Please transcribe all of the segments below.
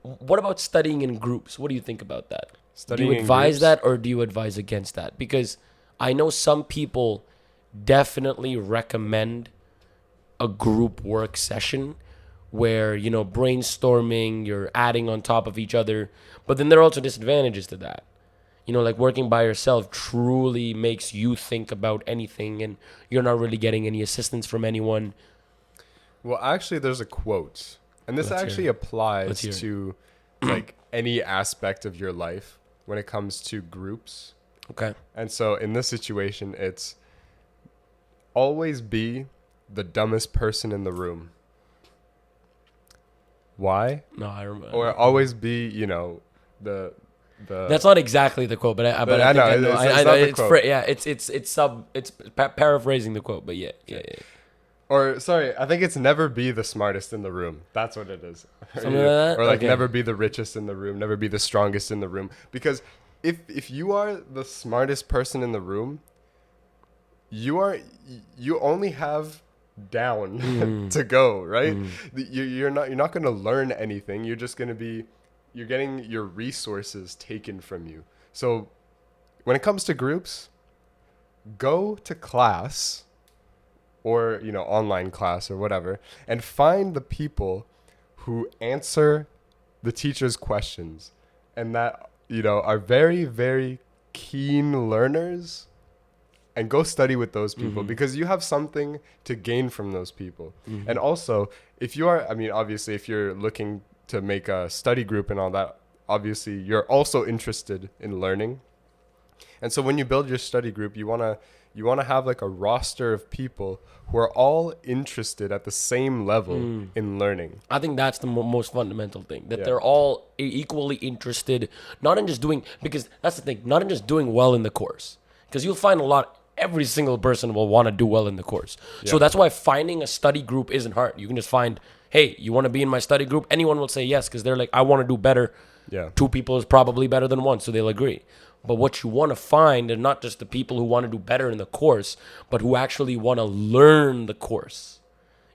What about studying in groups? What do you think about that? Do Studying you in advise groups? that, or do you advise against that? Because I know some people definitely recommend a group work session where, brainstorming, you're adding on top of each other. But then there are also disadvantages to that. Like working by yourself truly makes you think about anything, and you're not really getting any assistance from anyone. Well, actually, there's a quote, and this Let's hear actually it. Let's applies hear it. to like any aspect of your life when it comes to groups. Okay. And so in this situation, it's always be the dumbest person in the room. Why? No, I remember. Or always be, the That's not exactly the quote, but I think I know. it's not the It's quote. it's paraphrasing the quote, but yeah. Or sorry, I think it's never be the smartest in the room. That's what it is. Something like that? Or like Okay. never be the richest in the room, never be the strongest in the room. Because if you are the smartest person in the room, you only have down to go, right? You're not going to learn anything. You're getting your resources taken from you. So when it comes to groups, go to class or online class or whatever, and find the people who answer the teacher's questions and that are very, very keen learners, and go study with those people because you have something to gain from those people. And also, if you are, obviously if you're looking to make a study group and all that, obviously you're also interested in learning. And so when you build your study group, you want to have like a roster of people who are all interested at the same level in learning. I think that's the most fundamental thing, that Yeah. they're all equally interested, not in just doing, because that's the thing, not in just doing well in the course. Because you'll find every single person will want to do well in the course. So Yeah. that's why finding a study group isn't hard. You can just find, hey, you want to be in my study group? Anyone will say yes, because they're like, I want to do better. Yeah. 2 people is probably better than 1, so they'll agree. But what you want to find are not just the people who want to do better in the course, but who actually want to learn the course,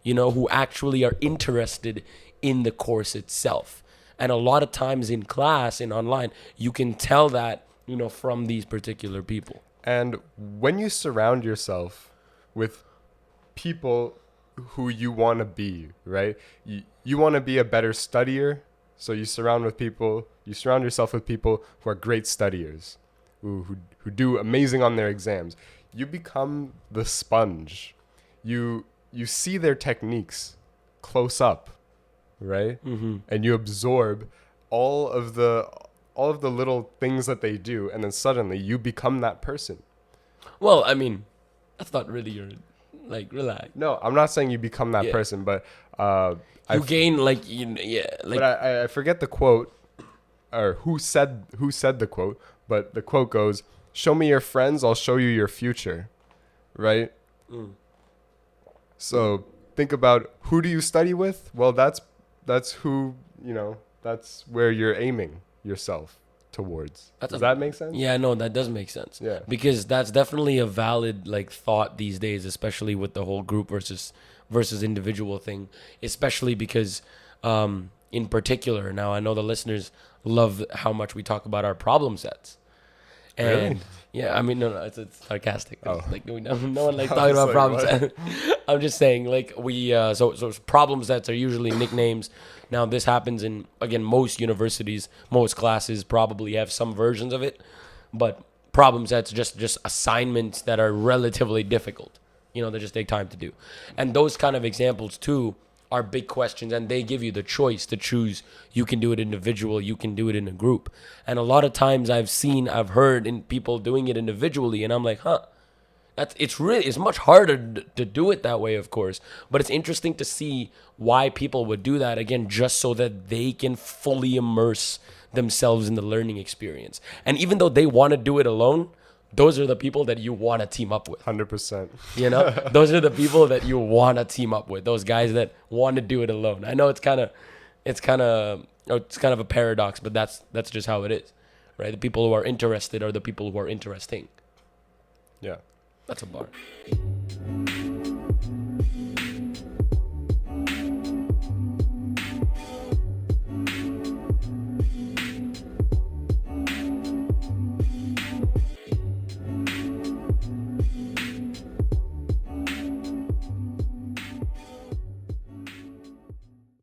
who actually are interested in the course itself. And a lot of times in class and online, you can tell that, from these particular people. And when you surround yourself with people who you want to be, right? You want to be a better studier, so you surround yourself with people who are great studiers, who do amazing on their exams. You become the sponge. You see their techniques close up, right? And you absorb all of the little things that they do, and then suddenly you become that person. Well, that's not really your, relax. No, I'm not saying you become that Yeah. person, but You gain, but I forget the quote or who said the quote, but the quote goes, "Show me your friends, I'll show you your future," right? So think about, who do you study with? Well, that's who, that's where you're aiming yourself towards. Does that make sense? Yeah, no, that does make sense. Yeah. Because that's definitely a valid thought these days, especially with the whole group versus individual thing. Especially because, in particular, now I know the listeners love how much we talk about our problem sets. And Really? yeah, no, it's sarcastic. Oh. No one likes I talking was about like, problem what? sets. I'm just saying, we so problem sets are usually nicknames. Now this happens in, again, most universities, most classes probably have some versions of it, but problem sets just assignments that are relatively difficult. They just take time to do, and those kind of examples too are big questions, and they give you the choice to choose. You can do it individual, you can do it in a group. And a lot of times I've heard in people doing it individually, and I'm like, it's much harder to do it that way, of course, but it's interesting to see why people would do that, again, just so that they can fully immerse themselves in the learning experience. And even though they want to do it alone, those are the people that you want to team up with. 100%. Those are the people that you want to team up with. Those guys that want to do it alone. I know it's kind of a paradox, but that's just how it is, right? The people who are interested are the people who are interesting. Yeah. That's a bar.